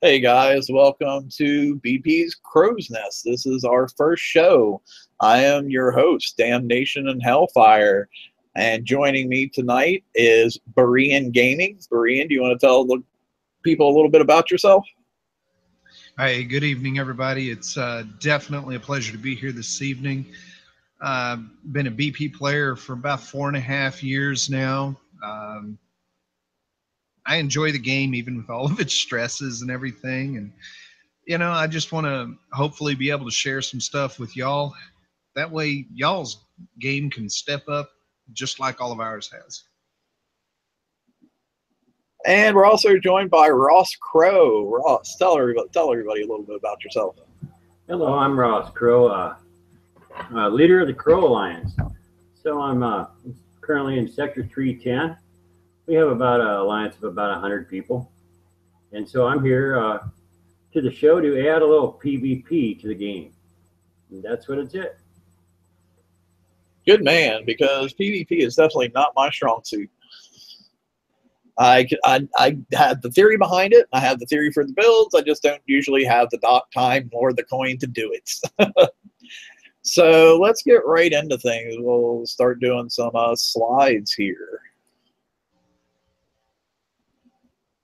Hey guys, welcome to BP's Crow's Nest. This is our first show. I am your host, Damnation-n-Hellfire, and joining me tonight is Berean Gaming. Berean, do you want to tell the people a little bit about yourself? Hi, good evening, everybody. It's definitely a pleasure to be here this evening. Been a BP player for about 4.5 years now. I enjoy the game, even with all of its stresses and everything. And, I just want to hopefully be able to share some stuff with y'all. That way, y'all's game can step up just like all of ours has. And we're also joined by Ross Crow. Ross, tell everybody a little bit about yourself. Hello, I'm Ross Crow, leader of the Crow Alliance. So I'm currently in Sector 310. We have about an alliance of about 100 people. And so I'm here to the show to add a little PvP to the game. And that's what it's at. Good man, because PvP is definitely not my strong suit. I had the theory behind it. I have the theory for the builds. I just don't usually have the dock time nor the coin to do it. So let's get right into things. We'll start doing some slides here.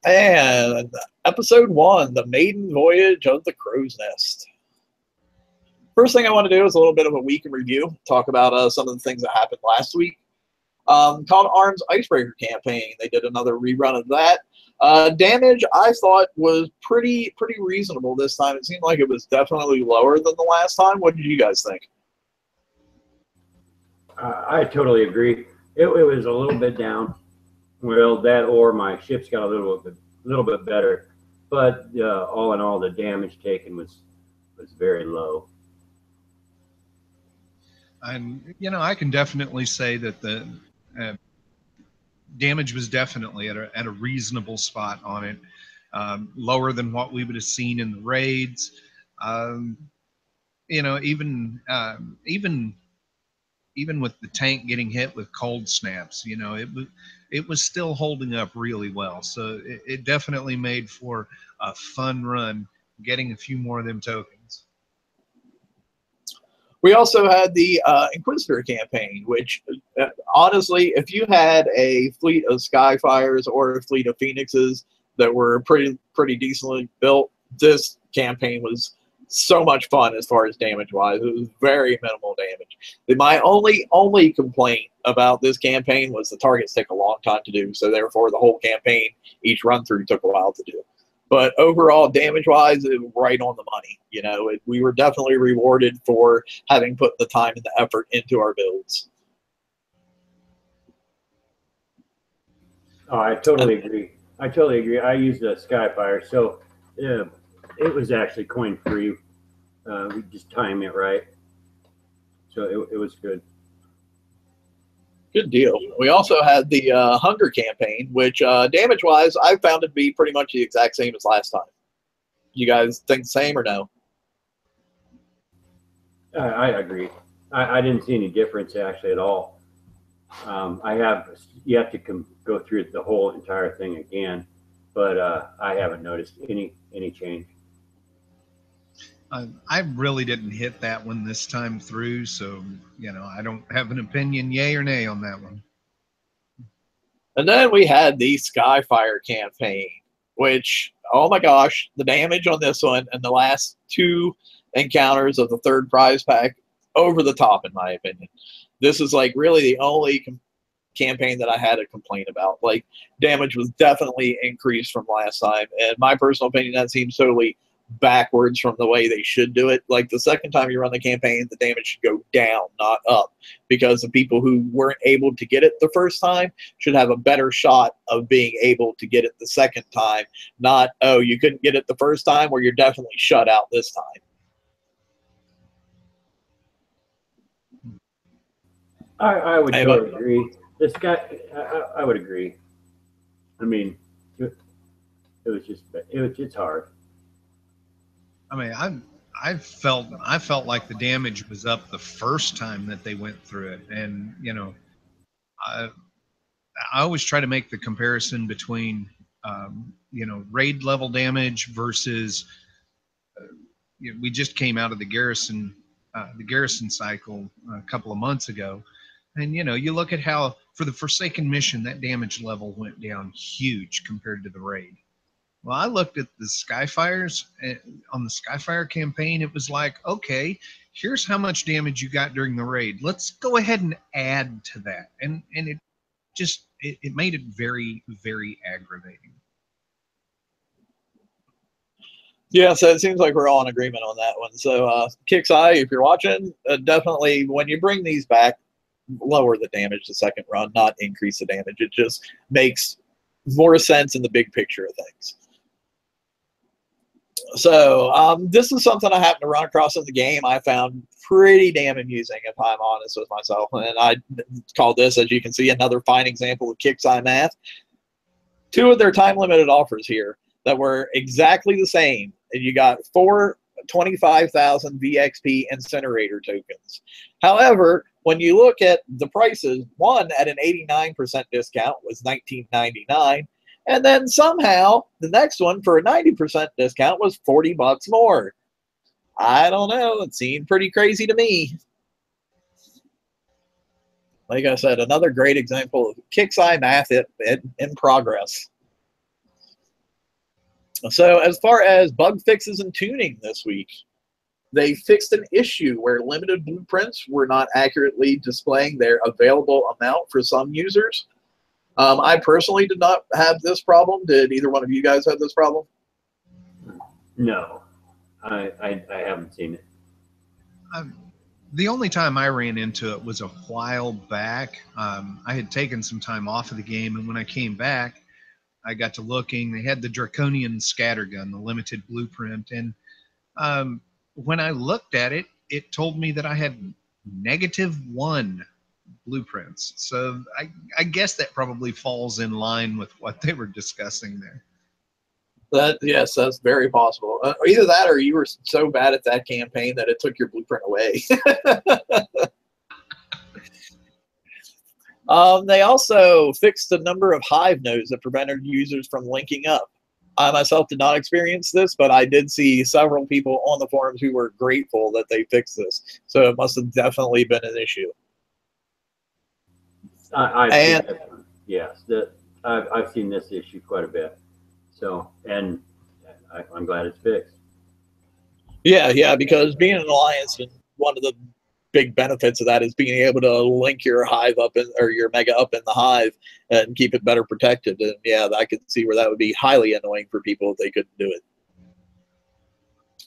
And episode 1, the Maiden Voyage of the Crow's Nest. First thing I want to do is a little bit of a week in review. Talk about some of the things that happened last week. Called Arms Icebreaker Campaign. They did another rerun of that. Damage, I thought, was pretty reasonable this time. It seemed like it was definitely lower than the last time. What did you guys think? I totally agree. It was a little bit down. Well, that or my ships got a little bit better, but all in all, the damage taken was very low. And I can definitely say that the damage was definitely at a reasonable spot on it, lower than what we would have seen in the raids. Even with the tank getting hit with cold snaps, it was still holding up really well. So it definitely made for a fun run, getting a few more of them tokens. We also had the Inquisitor campaign, which honestly, if you had a fleet of Skyfires or a fleet of Phoenixes that were pretty decently built, this campaign was so much fun as far as damage-wise. It was very minimal damage. My only complaint about this campaign was the targets take a long time to do, so therefore the whole campaign, each run-through took a while to do. But overall, damage-wise, it was right on the money. We were definitely rewarded for having put the time and the effort into our builds. Oh, I totally agree. I used a Skyfire, so it was actually coin free. We just timed it right, so it was good. Good deal. We also had the Hunger campaign, which damage-wise, I found it to be pretty much the exact same as last time. You guys think the same or no? I agree. I didn't see any difference actually at all. You have to go through the whole entire thing again, but I haven't noticed any change. I really didn't hit that one this time through, so I don't have an opinion, yay or nay, on that one. And then we had the Skyfire campaign, which, oh my gosh, the damage on this one and the last 2 encounters of the 3rd prize pack, over the top in my opinion. This is like really the only campaign that I had a complaint about. Like, damage was definitely increased from last time, and my personal opinion, that seems totally backwards from the way they should do it. Like, the second time you run the campaign, the damage should go down, not up, because the people who weren't able to get it the first time should have a better shot of being able to get it the second time, not, oh, you couldn't get it the first time, where you're definitely shut out this time. I would totally agree. This guy, I would agree. I mean, it's hard. I mean, I felt like the damage was up the first time that they went through it, and I always try to make the comparison between You know, raid level damage versus you know, we just came out of the garrison cycle a couple of months ago, and you know, you look at how for the Forsaken mission that damage level went down huge compared to the raid. Well, I looked at the Skyfires on the Skyfire campaign. It was like, okay, here's how much damage you got during the raid. Let's go ahead and add to that, and it just it made it very, very aggravating. Yeah, so it seems like we're all in agreement on that one. So, Kix Eye, if you're watching, definitely when you bring these back, lower the damage the second run, not increase the damage. It just makes more sense in the big picture of things. So, this is something I happened to run across in the game. I found pretty damn amusing, if I'm honest with myself. And I call this, as you can see, another fine example of Kix Eye math. Two of their time-limited offers here that were exactly the same. And you got 4 25,000 VXP incinerator tokens. However, when you look at the prices, one at an 89% discount was $19.99, and then somehow the next one for a 90% discount was $40 more. I don't know. It seemed pretty crazy to me. Like I said, another great example of Kix Eye math in progress. So as far as bug fixes and tuning this week, they fixed an issue where limited blueprints were not accurately displaying their available amount for some users. I personally did not have this problem. Did either one of you guys have this problem? No, I haven't seen it. The only time I ran into it was a while back. I had taken some time off of the game, and when I came back, I got to looking. They had the Draconian Scattergun, the limited blueprint, and when I looked at it, it told me that I had -1 blueprints. So I guess that probably falls in line with what they were discussing there. Yes, that's very possible. Either that or you were so bad at that campaign that it took your blueprint away. They also fixed the number of hive nodes that prevented users from linking up. I myself did not experience this, but I did see several people on the forums who were grateful that they fixed this. So it must have definitely been an issue. Yes, I've seen this issue quite a bit. So, and I'm glad it's fixed. Yeah, because being an alliance, and one of the big benefits of that is being able to link your hive up or your mega up in the hive and keep it better protected. And yeah, I could see where that would be highly annoying for people if they couldn't do it.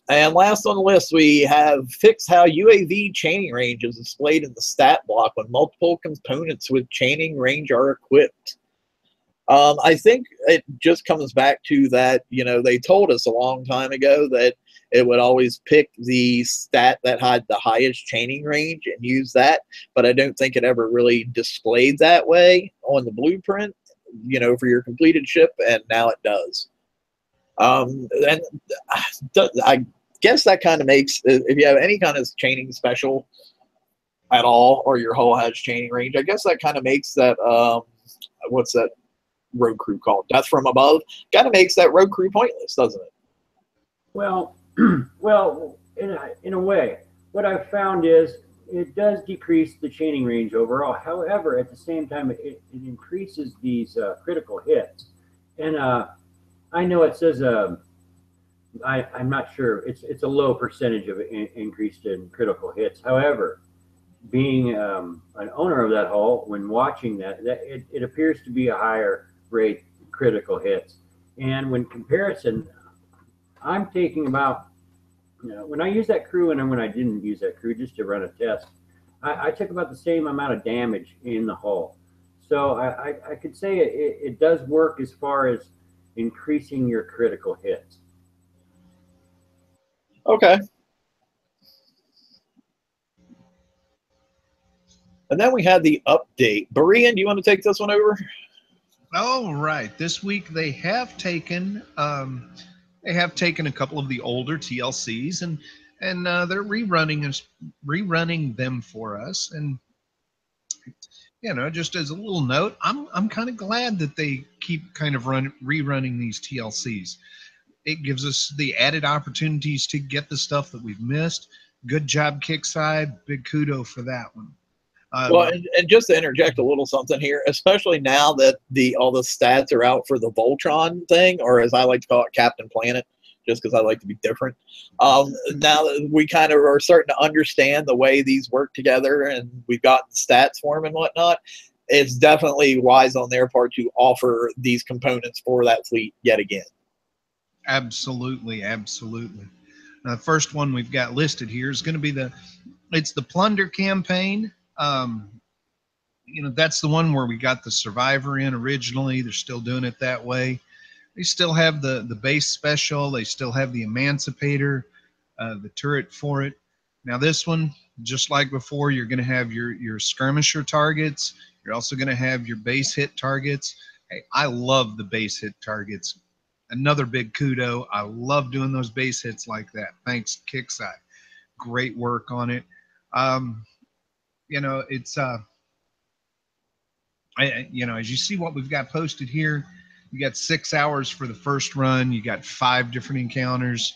And last on the list, we have fixed how UAV chaining range is displayed in the stat block when multiple components with chaining range are equipped. I think it just comes back to that, you know, they told us a long time ago that it would always pick the stat that had the highest chaining range and use that, but I don't think it ever really displayed that way on the blueprint, you know, for your completed ship, and now it does. And I guess that kind of makes, if you have any kind of chaining special at all, or your hull has chaining range, I guess that kind of makes that, what's that road crew called? Death from Above? Kind of makes that road crew pointless, doesn't it? Well, in a way, what I've found is it does decrease the chaining range overall. However, at the same time, it increases these critical hits. And I know it says, I'm not sure, it's a low percentage of increase in critical hits. However, being an owner of that hull, when watching that it appears to be a higher rate critical hits. And when comparison, I'm taking about, you know, when I use that crew and when I didn't use that crew just to run a test, I took about the same amount of damage in the hull. So I could say it does work as far as increasing your critical hits. Okay. And then we had the update. Berean, do you want to take this one over? All right. This week they have taken a couple of the older TLCs and they're rerunning them for us. And you know, just as a little note, I'm kind of glad that they keep kind of rerunning these TLCs. It gives us the added opportunities to get the stuff that we've missed. Good job, Kickside. Big kudo for that one. Well, and just to interject a little something here, especially now that all the stats are out for the Voltron thing, or as I like to call it, Captain Planet, just because I like to be different. Now that we kind of are starting to understand the way these work together, and we've gotten stats for them and whatnot, it's definitely wise on their part to offer these components for that fleet yet again. Absolutely, absolutely. Now, the first one we've got listed here is going to be it's the Plunder campaign. You know, that's the one where we got the Survivor in originally. They're still doing it that way. They still have the base special. They still have the Emancipator, the turret for it. Now this one, just like before, you're going to have your skirmisher targets. You're also going to have your base hit targets. Hey, I love the base hit targets. Another big kudo. I love doing those base hits like that. Thanks, Kickside. Great work on it. You know, it's you know, as you see what we've got posted here, you got 6 hours for the first run. You got 5 different encounters.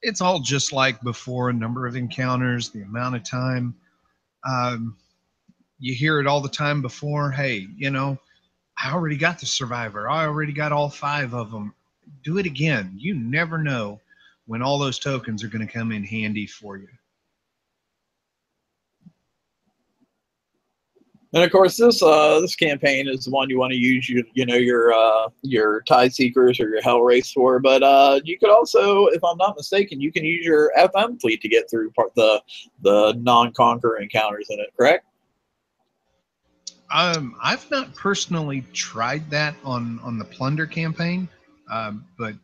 It's all just like before, a number of encounters, the amount of time. You hear it all the time before. Hey, you know, I already got the Survivor. I already got all 5 of them. Do it again. You never know when all those tokens are going to come in handy for you. And of course, this campaign is the one you want to use your Tide Seekers or your Hell Race for. But you could also, if I'm not mistaken, you can use your FM fleet to get through the non-conquer encounters in it. Correct? I've not personally tried that on the Plunder campaign, but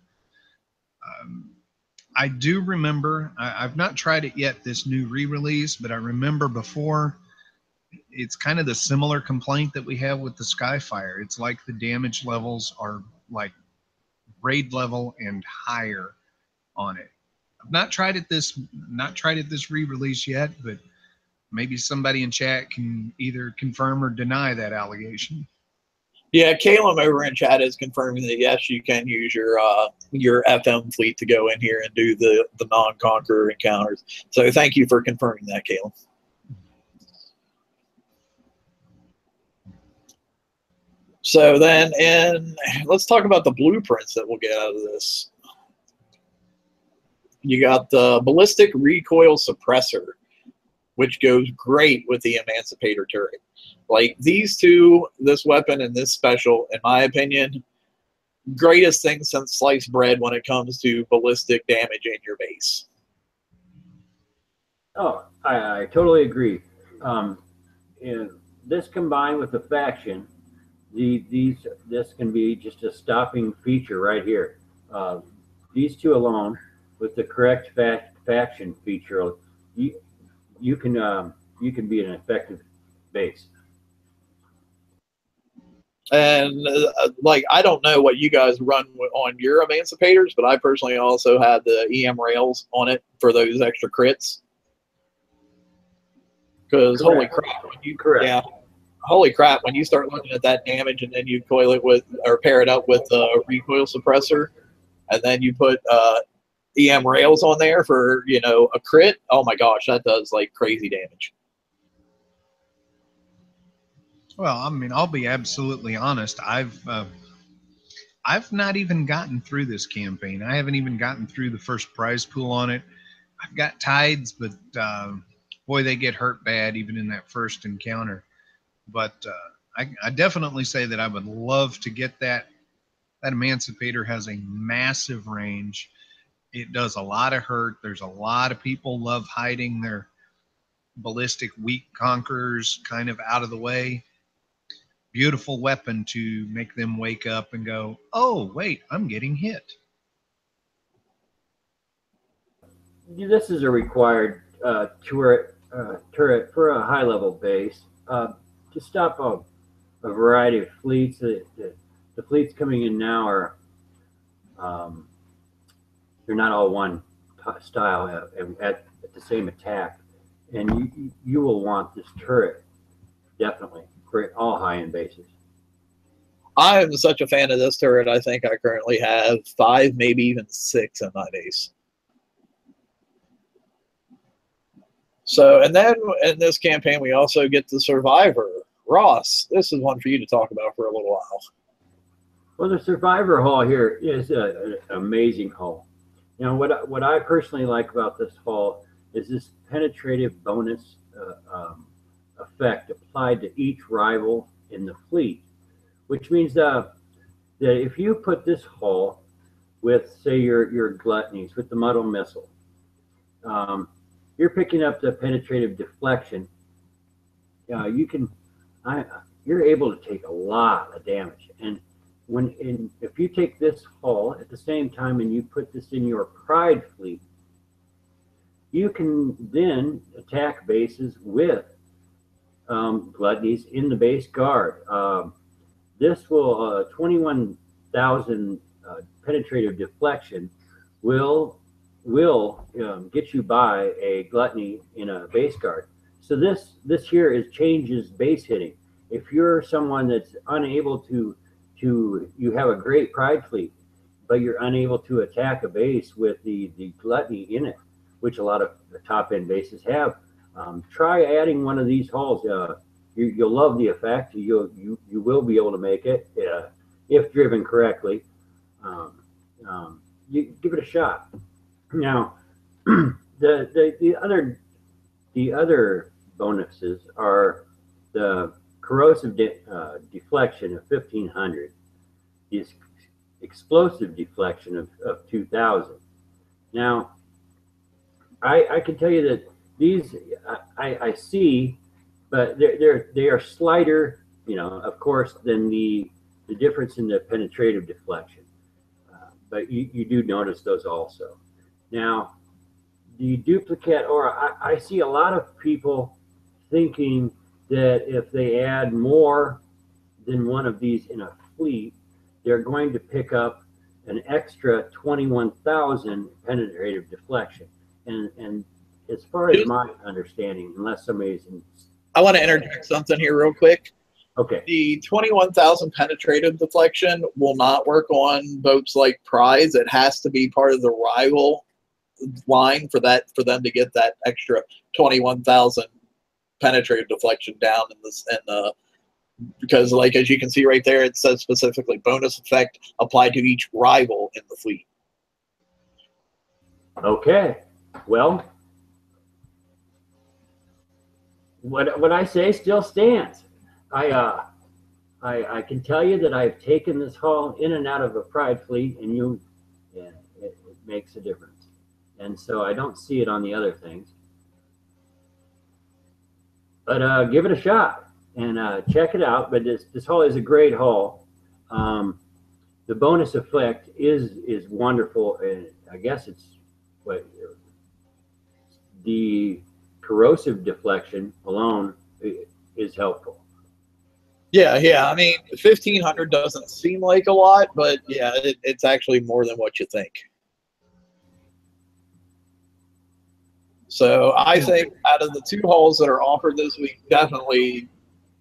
I do remember. I've not tried it yet, this new re-release, but I remember before. It's kind of the similar complaint that we have with the Skyfire. It's like the damage levels are like raid level and higher on it. I've not tried it this re-release yet, but maybe somebody in chat can either confirm or deny that allegation. Yeah, Caleb over in chat is confirming that yes, you can use your FM fleet to go in here and do the non-conqueror encounters. So thank you for confirming that, Caleb. So then, let's talk about the blueprints that we'll get out of this. You got the ballistic recoil suppressor, which goes great with the Emancipator turret. Like these two, this weapon and this special, in my opinion, greatest thing since sliced bread when it comes to ballistic damage in your base. Oh, I totally agree. And this combined with the faction, this can be just a stopping feature right here. These two alone, with the correct faction feature, you can be an effective base. And like, I don't know what you guys run on your Emancipators, but I personally also had the EM rails on it for those extra crits. Because holy crap, yeah, holy crap, when you start looking at that damage and then you coil it with, or pair it up with a recoil suppressor, and then you put EM rails on there for, you know, a crit, oh my gosh, that does like crazy damage. Well, I mean, I'll be absolutely honest. I've not even gotten through this campaign. I haven't even gotten through the first prize pool on it. I've got tides, but boy, they get hurt bad even in that first encounter. But I definitely say that I would love to get that. That Emancipator has a massive range. It does a lot of hurt. There's a lot of people love hiding their ballistic weak conquerors kind of out of the way. Beautiful weapon to make them wake up and go, oh, wait, I'm getting hit. This is a required turret for a high-level base to stop a variety of fleets. The fleets coming in now are they're not all one style at the same attack, and you will want this turret definitely. for all high-end bases. I am such a fan of this turret. I think I currently have 5, maybe even 6 in my base. So, and then in this campaign, we also get the Survivor. Ross, this is one for you to talk about for a little while. Well, the Survivor hull here is an amazing hull. Now, what I personally like about this hull is this penetrative bonus effect applied to each rival in the fleet, which means that if you put this hull with, say, your gluttonies, with the muddle missile, you're picking up the penetrative deflection. You're able to take a lot of damage. And if you take this hull at the same time and you put this in your Pride fleet, you can then attack bases with gluttonies in the base guard. This will 21,000 penetrative deflection will get you by a gluttony in a base guard. So this here changes base hitting. If you're someone that's unable to you have a great Pride fleet, but you're unable to attack a base with the gluttony in it, which a lot of the top end bases have, try adding one of these hulls. You'll love the effect. You will be able to make it if driven correctly. You give it a shot. Now, the other bonuses are the corrosive deflection of 1500, the explosive deflection of 2000. Now, I can tell you that these I see, but they are slighter, of course, than the difference in the penetrative deflection. But you do notice those also. Now, the duplicate, or I see a lot of people thinking that if they add more than one of these in a fleet, they're going to pick up an extra 21,000 penetrative deflection. And as far as my understanding, unless somebody's I want to interject something here real quick. Okay. The 21,000 penetrative deflection will not work on boats like Prize. It has to be part of the rival line for them to get that extra 21,000 penetrative deflection down in this, and because, like, as you can see right there, it says specifically bonus effect applied to each rival in the fleet. Okay, well, what I say still stands. I can tell you that I've taken this hull in and out of a Pride fleet, and it makes a difference. And so I don't see it on the other things. But give it a shot and check it out. But this hull is a great hull. The bonus effect is wonderful, and I guess it's the corrosive deflection alone is helpful. Yeah. I mean, 1,500 doesn't seem like a lot, but yeah, it's actually more than what you think. So I think out of the 2 hulls that are offered this week, definitely,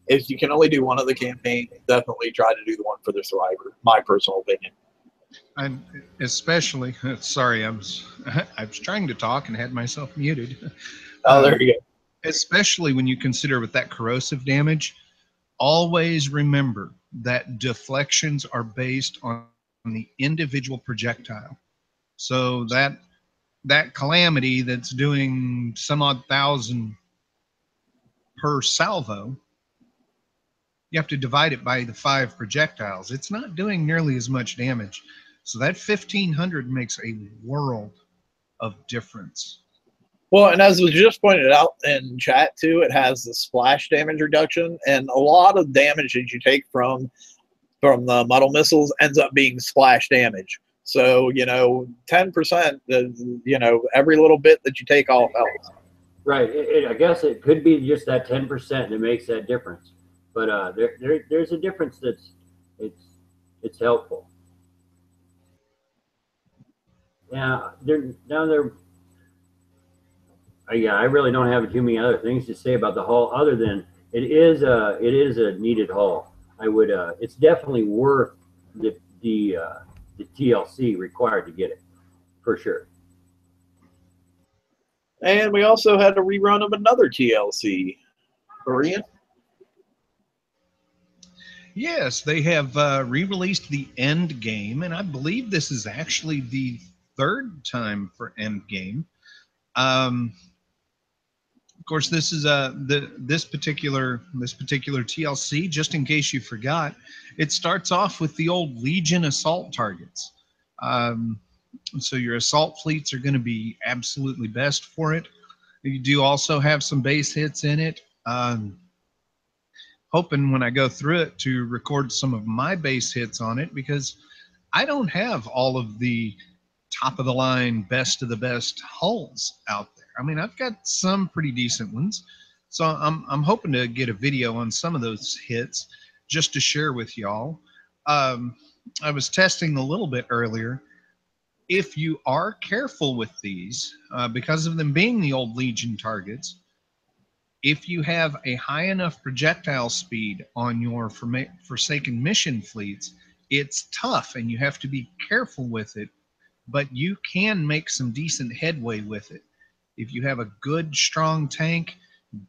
if you can only do one of the campaign, definitely try to do the one for the Survivor. My personal opinion. I'm especially sorry. I was trying to talk and had myself muted. Oh, there you go. Especially when you consider with that corrosive damage, always remember that deflections are based on the individual projectile. So that calamity that's doing some odd thousand per salvo, you have to divide it by the 5 projectiles. It's not doing nearly as much damage. So that 1,500 makes a world of difference. Well, and as was just pointed out in chat too, it has the splash damage reduction, and a lot of damage that you take from the muddle missiles ends up being splash damage. So 10%, every little bit that you take off helps. Right. I guess it could be just that 10% that makes that difference. But there's a difference that's it's helpful. Yeah, I really don't have too many other things to say about the hull other than it is a needed haul. I would it's definitely worth the TLC required to get it for sure. And we also had a rerun of another TLC. Korean? Yes, they have re-released the End Game, and I believe this is actually the third time for End Game. Of course, this is this particular TLC. Just in case you forgot, it starts off with the old Legion assault targets. So your assault fleets are going to be absolutely best for it. You do also have some base hits in it. Hoping when I go through it to record some of my base hits on it, because I don't have all of the top of the line, best of the best hulls out there. I mean, I've got some pretty decent ones. So I'm hoping to get a video on some of those hits just to share with y'all. I was testing a little bit earlier. If you are careful with these, because of them being the old Legion targets, if you have a high enough projectile speed on your Forsaken mission fleets, it's tough and you have to be careful with it, but you can make some decent headway with it. If you have a good, strong tank,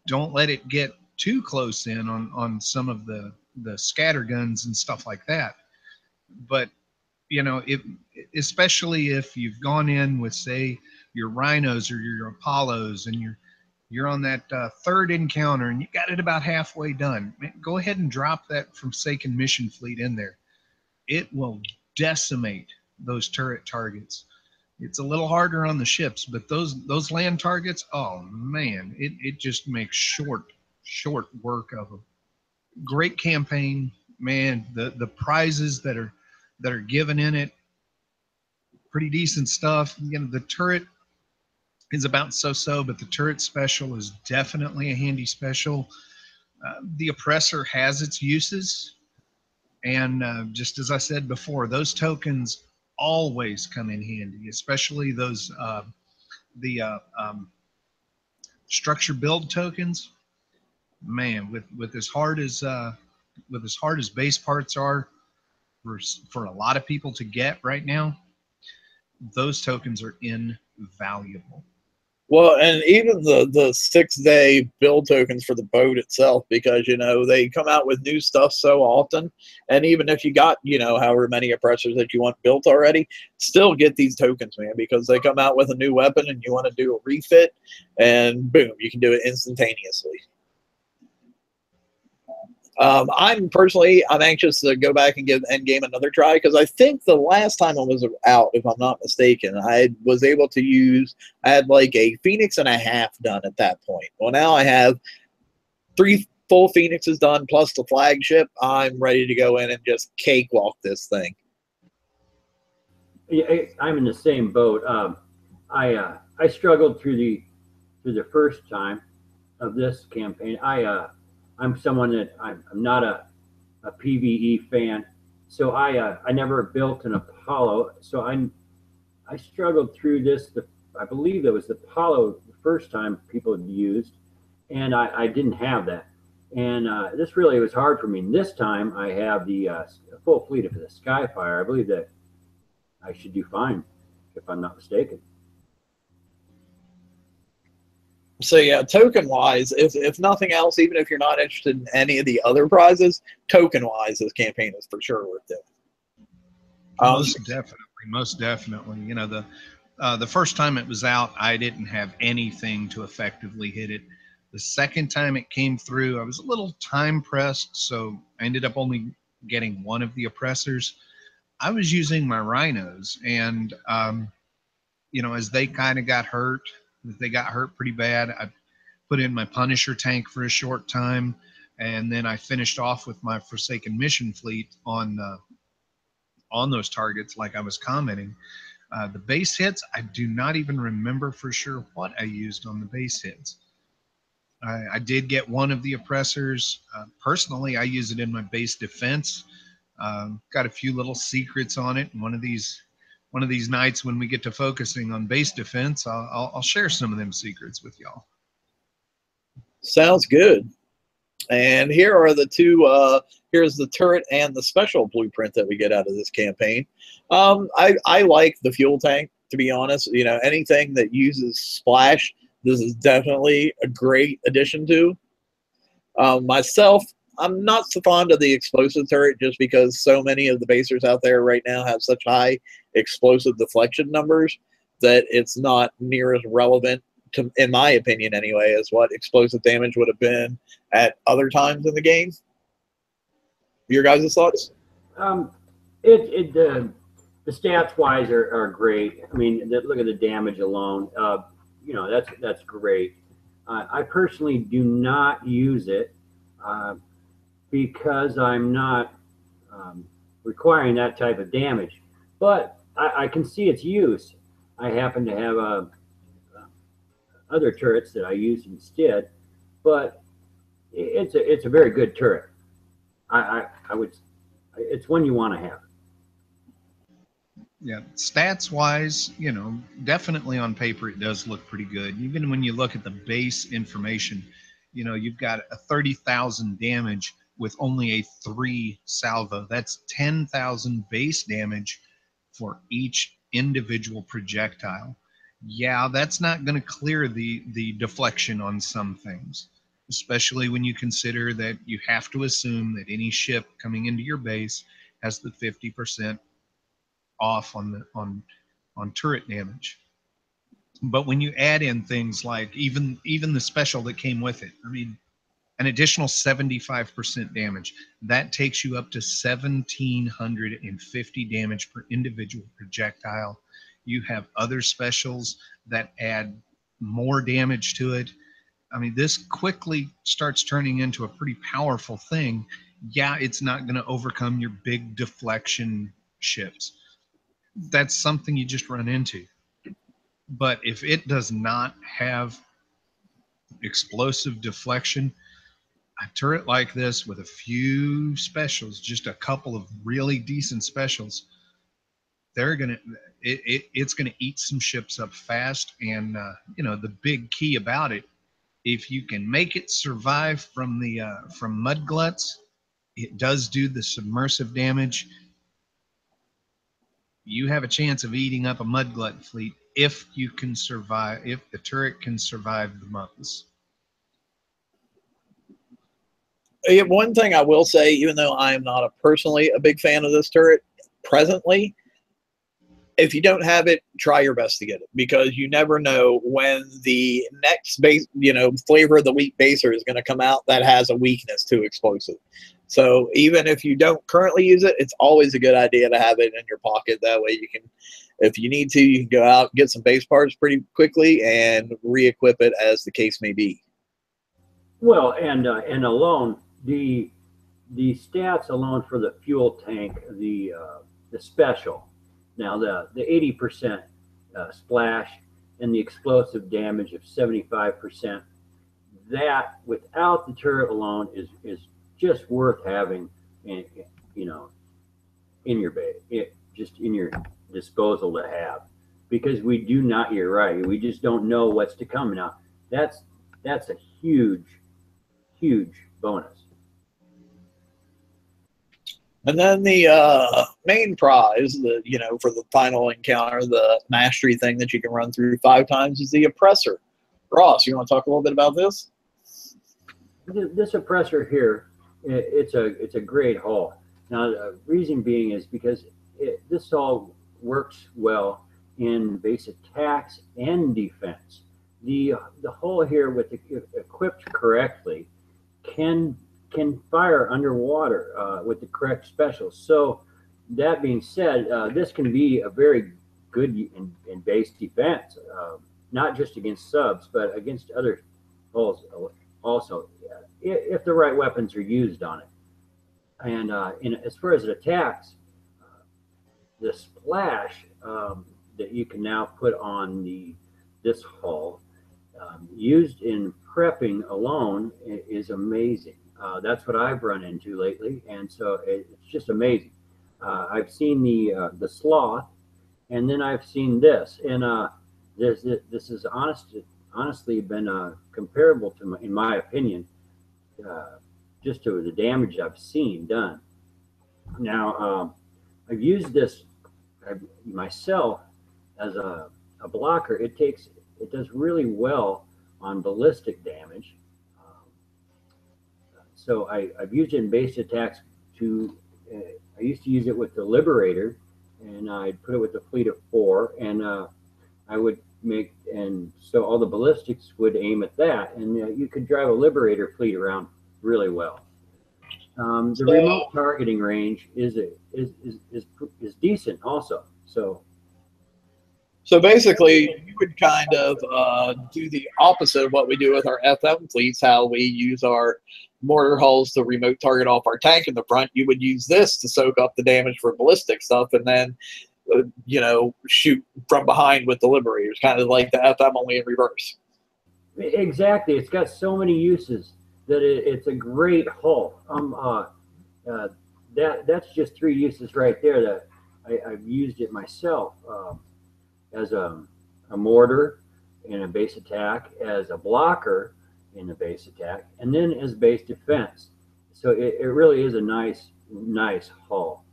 don't let it get too close in on some of the scatter guns and stuff like that. But, you know, especially if you've gone in with, say, your Rhinos or your Apollos, and you're on that third encounter and you got it about halfway done, man, go ahead and drop that Forsaken mission fleet in there. It will decimate those turret targets. It's a little harder on the ships, but those land targets, oh man, it just makes short work of them. Great campaign, man. The prizes that are given in it, pretty decent stuff. You know, the turret is about so-so, but the turret special is definitely a handy special. The oppressor has its uses, and just as I said before, those tokens always come in handy, especially those structure build tokens. Man, with as hard as base parts are for a lot of people to get right now, those tokens are invaluable. Well, and even the 6-day build tokens for the boat itself, because, you know, they come out with new stuff so often. And even if you got, you know, however many oppressors that you want built already, still get these tokens, man, because they come out with a new weapon and you want to do a refit, and boom, you can do it instantaneously. I'm anxious to go back and give Endgame another try, because I think the last time I was out, if I'm not mistaken, I was able to I had like a Phoenix and a half done at that point. Well, now I have 3 full Phoenixes done plus the flagship. I'm ready to go in and just cakewalk this thing. Yeah, I'm in the same boat. I struggled through the first time of this campaign. I'm someone that I'm not a PvE fan, so I never built an Apollo. So I struggled through this. I believe it was the Apollo the first time people had used, and I didn't have that. And this really was hard for me. And this time I have the full fleet of the Skyfire. I believe that I should do fine, if I'm not mistaken. So yeah, token-wise, if nothing else, even if you're not interested in any of the other prizes, token-wise, this campaign is for sure worth doing. Most definitely. You know, the first time it was out, I didn't have anything to effectively hit it. The second time it came through, I was a little time pressed, so I ended up only getting one of the oppressors. I was using my Rhinos, and you know, as they kind of got hurt, they got hurt pretty bad. I put in my Punisher tank for a short time, and then I finished off with my Forsaken mission fleet on those targets, like I was commenting. The base hits, I do not even remember for sure what I used on the base hits. I did get one of the oppressors. Personally, I use it in my base defense. Got a few little secrets on it. And one of these nights when we get to focusing on base defense, I'll share some of them secrets with y'all. Sounds good. And here are the two. Here's the turret and the special blueprint that we get out of this campaign. I like the fuel tank, to be honest. You know, anything that uses splash, this is definitely a great addition to. Myself, I'm not so fond of the explosive turret just because so many of the basers out there right now have such high explosive deflection numbers that it's not near as relevant to, in my opinion anyway, as what explosive damage would have been at other times in the game. Your guys' thoughts? The stats wise are great. I mean, look at the damage alone. You know, that's great. I personally do not use it because I'm not requiring that type of damage. But I can see its use. I happen to have other turrets that I use instead, but it's a very good turret. I would, it's one you want to have. Yeah, stats wise, you know, definitely on paper it does look pretty good. Even when you look at the base information, you know, you've got a 30,000 damage with only a 3 salvo. That's 10,000 base damage for each individual projectile. Yeah, that's not going to clear the deflection on some things, especially when you consider that you have to assume that any ship coming into your base has the 50% off on turret damage. But when you add in things like even the special that came with it, I mean, an additional 75% damage, that takes you up to 1,750 damage per individual projectile. You have other specials that add more damage to it. I mean, this quickly starts turning into a pretty powerful thing. Yeah, it's not going to overcome your big deflection ships. That's something you just run into. But if it does not have explosive deflection, a turret like this with a few specials, just a couple of really decent specials, it's gonna eat some ships up fast. And you know, the big key about it, if you can make it survive from mud gluts, it does do the submersive damage. You have a chance of eating up a mud glut fleet if you can survive, if the turret can survive the muds. One thing I will say, even though I am not personally a big fan of this turret presently, if you don't have it, try your best to get it, because you never know when the next base, you know, flavor of the week baser is going to come out that has a weakness to explosive. So even if you don't currently use it, it's always a good idea to have it in your pocket. That way you can, if you need to, you can go out and get some base parts pretty quickly and re-equip it as the case may be. Well, and alone, the stats alone for the fuel tank, the special. Now the 80% splash and the explosive damage of 75%. That without the turret alone is just worth having, in, you know, in your base, just in your disposal to have, because we do not. You're right. We just don't know what's to come. Now that's a huge bonus. And then the main prize, you know, for the final encounter, the mastery thing that you can run through 5 times, is the oppressor. Ross, you want to talk a little bit about this? This oppressor here, it's a great hull. Now the reason being is because this all works well in base attacks and defense. The hull here, with equipped correctly, can fire underwater with the correct specials. So that being said, this can be a very good in base defense, not just against subs, but against other hulls also, if the right weapons are used on it. And as far as it attacks, the splash that you can now put on this hull, used in prepping alone, is amazing. That's what I've run into lately, and so it's just amazing. I've seen the sloth, and then I've seen this, and this has honestly been comparable to, in my opinion, just to the damage I've seen done. Now, I've used this myself as a blocker. It does really well on ballistic damage. So I've used it in base attacks to, I used to use it with the Liberator, and I'd put it with the fleet of 4, and I would make, and so all the ballistics would aim at that, and you could drive a Liberator fleet around really well. The remote targeting range is decent also. So basically, you would kind of do the opposite of what we do with our FM fleets, how we use our mortar hulls to remote target off our tank in the front. You would use this to soak up the damage for ballistic stuff, and then, you know, shoot from behind with the Liberators, kind of like the FM, only in reverse. Exactly. It's got so many uses that it's a great hull. That's just 3 uses right there that I've used it myself. As a mortar in a base attack, as a blocker in the base attack, and then as base defense. So it really is a nice hull.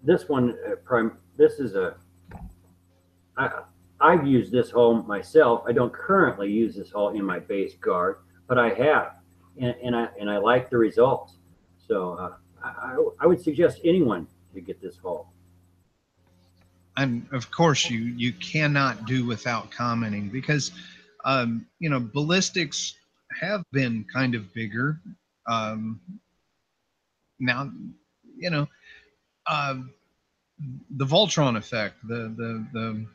This one, I've used this hull myself. I don't currently use this hull in my base guard, but I have, and I like the results. So I would suggest anyone to get this hull. And of course, you cannot do without commenting, because you know, ballistics have been kind of bigger. Now, you know, the Voltron effect, the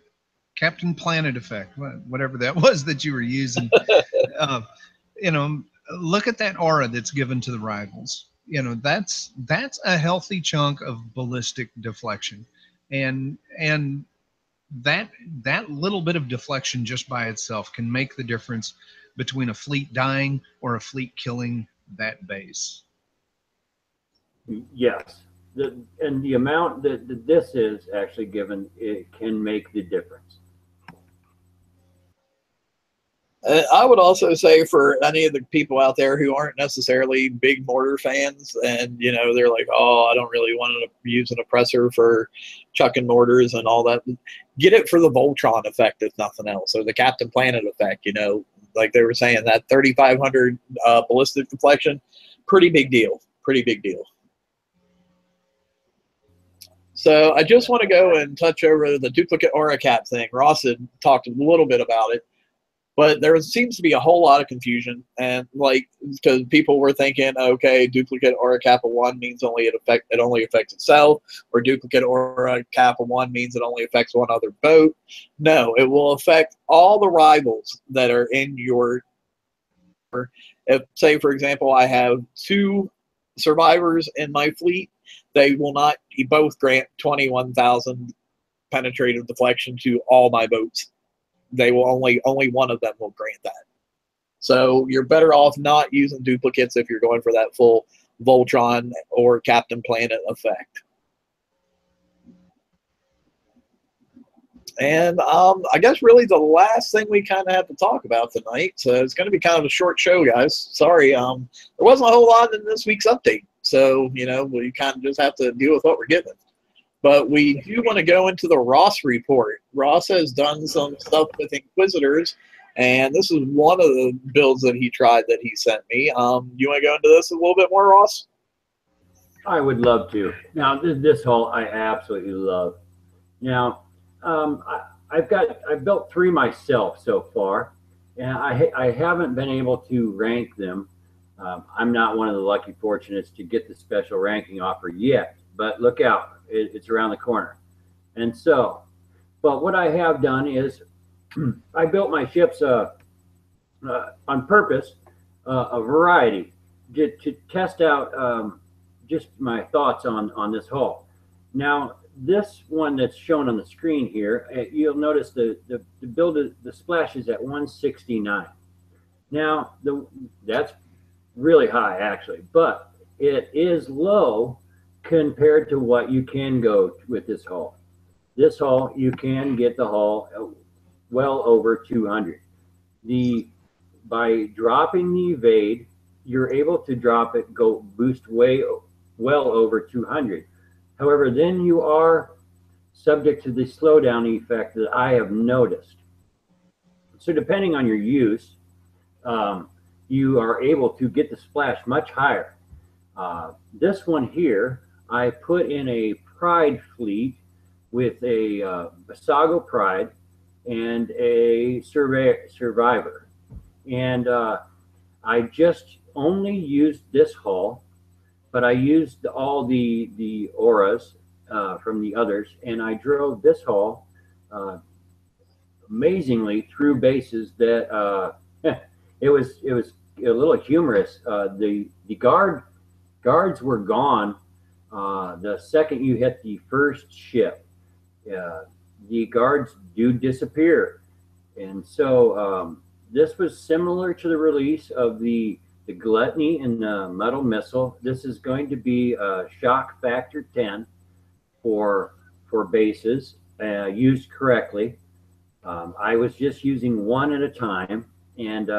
Captain Planet effect, whatever that was that you were using. You know, look at that aura that's given to the rivals. You know, that's a healthy chunk of ballistic deflection. And that little bit of deflection just by itself can make the difference between a fleet dying or a fleet killing that base. Yes, and the amount that this is actually given, it can make the difference. I would also say, for any of the people out there who aren't necessarily big mortar fans, and you know, they're like, oh, I don't really want to use an oppressor for chucking mortars and all that, get it for the Voltron effect, if nothing else, or the Captain Planet effect. You know, like they were saying, that 3,500 ballistic deflection, pretty big deal. So I just want to go and touch over the duplicate aura cap thing. Ross had talked a little bit about it. But there seems to be a whole lot of confusion, and like, because people were thinking, okay, duplicate aura kappa 1 means it only affects itself, or duplicate aura kappa 1 means it only affects one other boat. No, it will affect all the rivals that are in your. If, say, for example, I have 2 survivors in my fleet, they will not both grant 21,000 penetrative deflection to all my boats. They will only one of them will grant that. So you're better off not using duplicates if you're going for that full Voltron or Captain Planet effect. And I guess really the last thing we kind of have to talk about tonight, so it's going to be kind of a short show, guys. Sorry, there wasn't a whole lot in this week's update. So, you know, we kind of just have to deal with what we're given. But we do want to go into the Ross report. Ross has done some stuff with Inquisitors, and this is one of the builds that he tried that he sent me. You want to go into this a little bit more, Ross? I would love to. Now, this hull I absolutely love. Now, I've built 3 myself so far, and I haven't been able to rank them. I'm not one of the lucky fortunates to get the special ranking offer yet, but look out. It's around the corner. And so, but what I have done is I built my ships on purpose, a variety, to test out just my thoughts on this hull. Now, this one that's shown on the screen here, you'll notice the build, the splash is at 169. Now, that's really high actually, but it is low compared to what you can go with this hull. This hull, you can get the hull well over 200. By dropping the evade you're able to drop it, go boost well over 200. However, then you are subject to the slowdown effect that I have noticed. So depending on your use, you are able to get the splash much higher. This one here, I put in a Pride fleet with a Basago Pride and a Survivor. And I just only used this hull, but I used all the auras from the others, and I drove this hull amazingly through bases that it was a little humorous. The guards were gone the second you hit the first ship. The guards do disappear, and so this was similar to the release of the Gluttony and the Metal Missile. This is going to be a shock factor 10 for bases used correctly. I was just using one at a time, and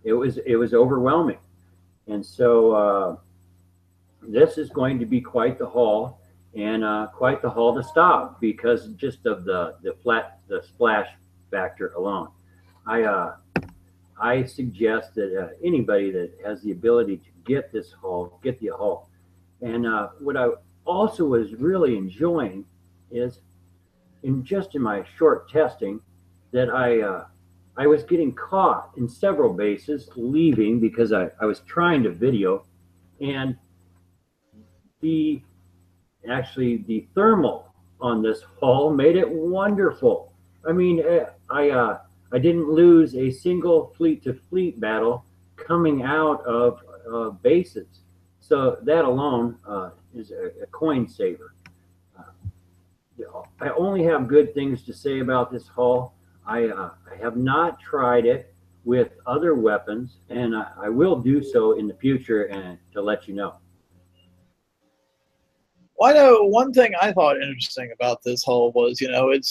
it was overwhelming. And so this is going to be quite the haul, and quite the haul to stop because just of the splash factor alone. I suggest that anybody that has the ability to get this haul, get the haul. And what I also was really enjoying is in my short testing that I was getting caught in several bases leaving because I was trying to video, and the thermal on this hull made it wonderful. I mean, I didn't lose a single fleet to fleet battle coming out of bases. So that alone is a coin saver. I only have good things to say about this hull. I have not tried it with other weapons, and I will do so in the future and to let you know. Well, I know one thing I thought interesting about this hull was, you know, it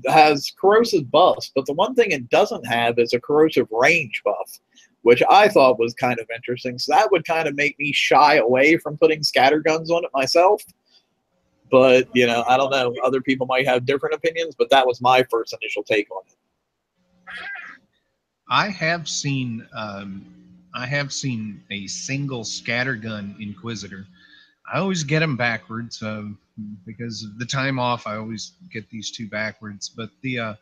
has corrosive buffs, but the one thing it doesn't have is a corrosive range buff, which I thought was kind of interesting. So that would kind of make me shy away from putting scatterguns on it myself. But, you know, I don't know. Other people might have different opinions, but that was my first initial take on it. I have seen a single scattergun Inquisitor. I always get them backwards because of the time off. I always get these two backwards. But the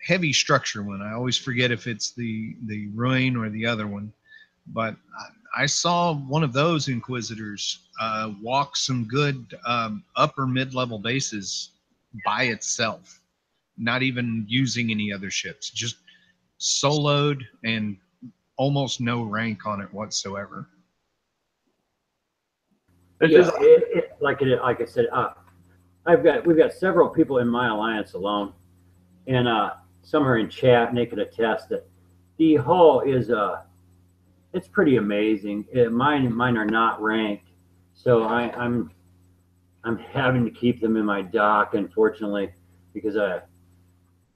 heavy structure one, I always forget if it's the Ruin or the other one. But I saw one of those Inquisitors walk some good upper mid-level bases by itself, not even using any other ships, just soloed and almost no rank on it whatsoever. Yeah, like I said, we've got several people in my alliance alone, and some are in chat, and they could attest that the hull is it's pretty amazing. Mine are not ranked, so I'm having to keep them in my dock, unfortunately, because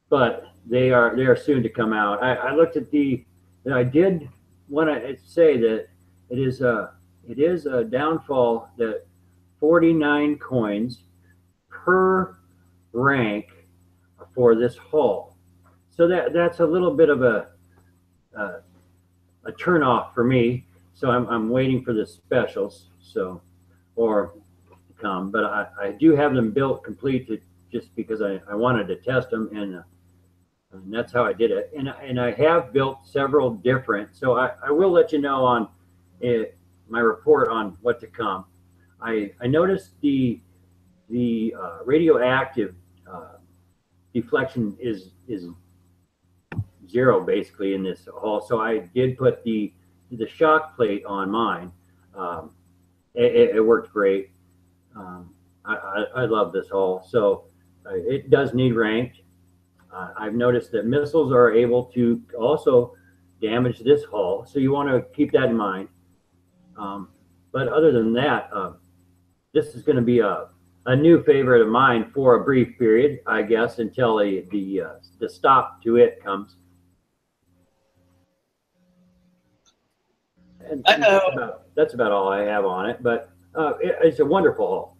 but they are soon to come out. I looked at I did want to say that it is a downfall that 49 coins per rank for this hull. So that's a little bit of a turn off for me. So I'm waiting for the specials to come, but I do have them built complete just because I wanted to test them, and that's how I did it. And I have built several different. So I will let you know on it. My report on what to come. I noticed the radioactive deflection is 0 basically in this hull. So I did put the shock plate on mine. It worked great. I love this hull. So it does need ranked. I've noticed that missiles are able to also damage this hull. So you want to keep that in mind. But other than that, this is going to be a new favorite of mine for a brief period, I guess, until the stop to it comes. And I know. that's about all I have on it. But it's a wonderful hull.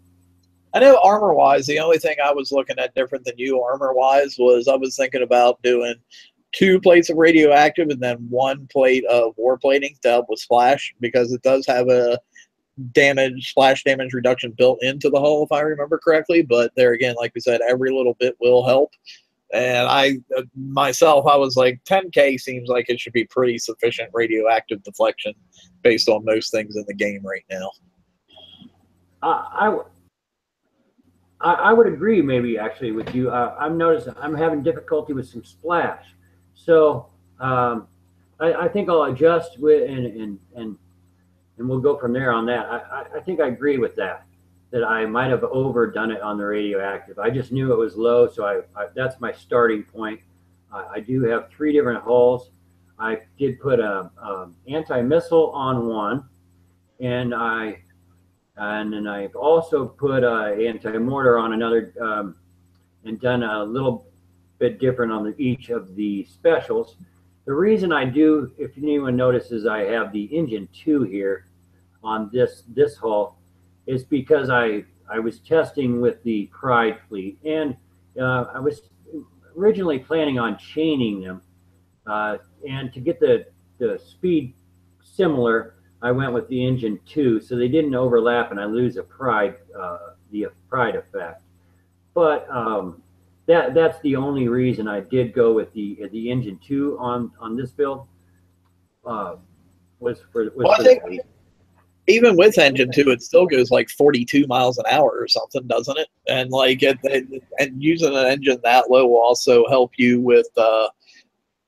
I know armor-wise, the only thing I was looking at different than you armor-wise was I was thinking about doing 2 plates of radioactive and then 1 plate of war plating to help with splash, because it does have a splash damage reduction built into the hull, if I remember correctly. But there again, like we said, every little bit will help. And I myself, I was like, 10K seems like it should be pretty sufficient radioactive deflection based on most things in the game right now. I would agree, maybe actually with you. I'm noticing I'm having difficulty with some splash, so I think I'll adjust with and we'll go from there on that. I think I agree with that. That I might have overdone it on the radioactive. I just knew it was low, so that's my starting point. I do have 3 different hulls. I did put a anti-missile on one, and then I've also put anti-mortar on another, and done a little bit different on each of the specials. The reason I do, if anyone notices, I have the engine 2 here on this hull, is because I was testing with the Pride fleet, and I was originally planning on chaining them, and to get the speed similar, I went with the engine 2, so they didn't overlap and I lose the Pride effect. But that's the only reason I did go with the engine 2 on this build. Was for I think even with engine 2, it still goes like 42 miles an hour or something, doesn't it? And like and using an engine that low will also help you with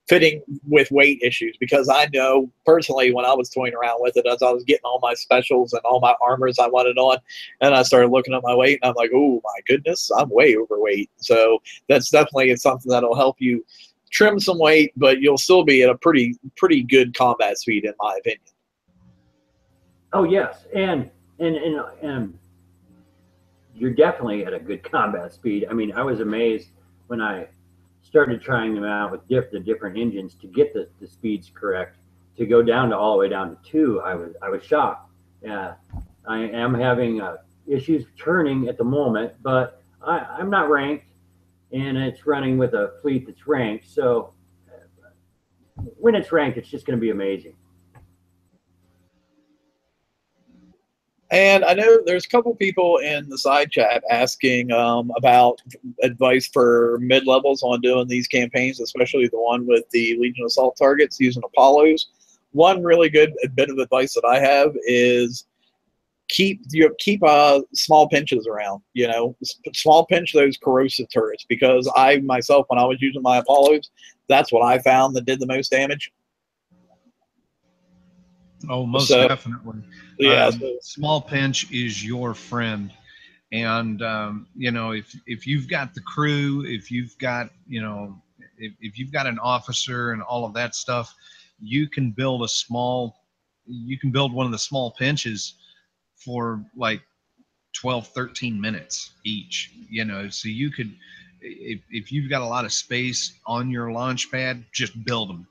fitting with weight issues, because I know personally when I was toying around with it, as I was getting all my specials and all my armors I wanted on, and I started looking at my weight and I'm like, oh my goodness, I'm way overweight. So that's definitely something that'll help you trim some weight, but you'll still be at a pretty good combat speed, in my opinion. Oh yes, and you're definitely at a good combat speed. I mean, I was amazed when I started trying them out with the different engines to get the speeds correct. To go down to all the way down to 2, I was shocked. Yeah, I am having issues turning at the moment, but I'm not ranked, and it's running with a fleet that's ranked. So when it's ranked, it's just going to be amazing. And I know there's a couple people in the side chat asking about advice for mid-levels on doing these campaigns, especially the one with the Legion Assault targets using Apollos. One really good bit of advice that I have is keep small pinches around. You know, small pinch those corrosive turrets, because I myself, when I was using my Apollos, that's what I found that did the most damage. Oh, most definitely. Yeah, small pinch is your friend, and you know, if you've got the crew, if you've got if you've got an officer and all of that stuff, you can build one of the small pinches for like 12, 13 minutes each. You know, so you could, if you've got a lot of space on your launch pad, just build them.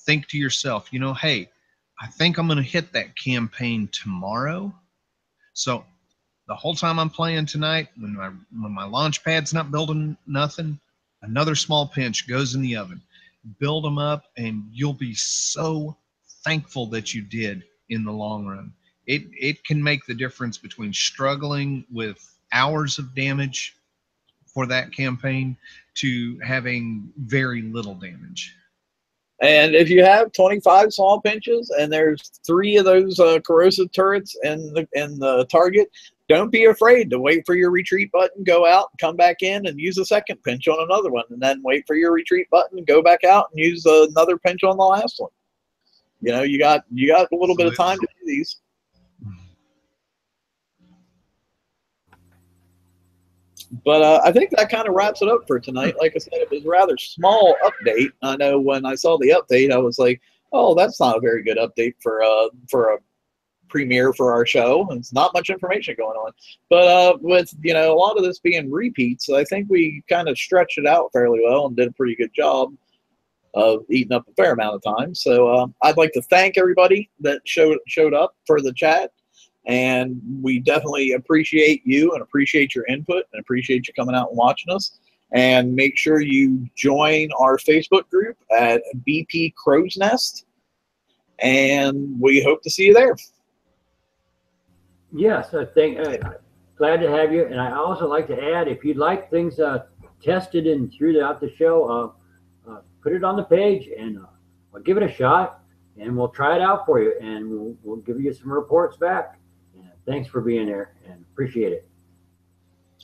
Think to yourself, you know, hey, I think I'm going to hit that campaign tomorrow. So the whole time I'm playing tonight, when my launch pad's not building nothing, another small pinch goes in the oven. Build them up, and you'll be so thankful that you did in the long run. It can make the difference between struggling with hours of damage for that campaign to having very little damage. And if you have 25 small pinches and there's 3 of those corrosive turrets in the target, don't be afraid to wait for your retreat button, go out, come back in, and use a second pinch on another one, and then wait for your retreat button, go back out, and use another pinch on the last one. You know, you got a little bit of time to do these. But I think that kind of wraps it up for tonight. Like I said, it was a rather small update. I know when I saw the update, I was like, oh, that's not a very good update for a premiere for our show. And it's not much information going on. But with, you know, a lot of this being repeats, I think we kind of stretched it out fairly well and did a pretty good job. of eating up a fair amount of time. So I'd like to thank everybody that showed up for the chat. And we definitely appreciate you and appreciate your input and appreciate you coming out and watching us. And make sure you join our Facebook group at BP Crow's Nest. And we hope to see you there. Yes, glad to have you. And I also like to add, if you'd like things tested and throughout the show, put it on the page and I'll give it a shot and we'll try it out for you and we'll give you some reports back. Thanks for being there and appreciate it.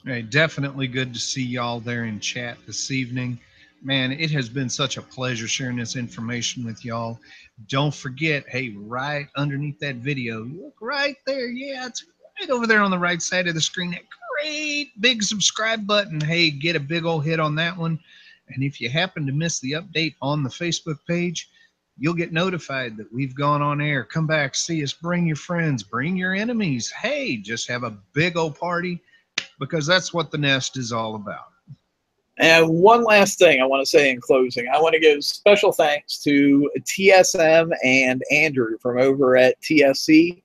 Hey, definitely good to see y'all there in chat this evening. Man, it has been such a pleasure sharing this information with y'all. Don't forget, hey, right underneath that video, look right there. Yeah, it's right over there on the right side of the screen. That great big subscribe button. Hey, get a big old hit on that one. And if you happen to miss the update on the Facebook page, you'll get notified that we've gone on air. Come back, see us, bring your friends, bring your enemies. Hey, just have a big old party, because that's what the Nest is all about. And one last thing I want to say in closing. I want to give special thanks to TSM and Andrew from over at TSC.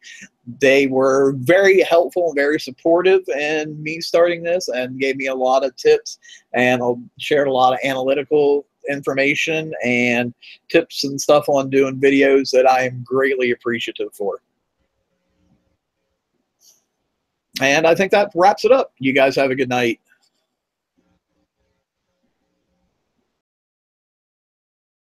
They were very helpful and very supportive in me starting this and gave me a lot of tips and shared a lot of analytical information and tips and stuff on doing videos that I am greatly appreciative for. And I think that wraps it up. You guys have a good night.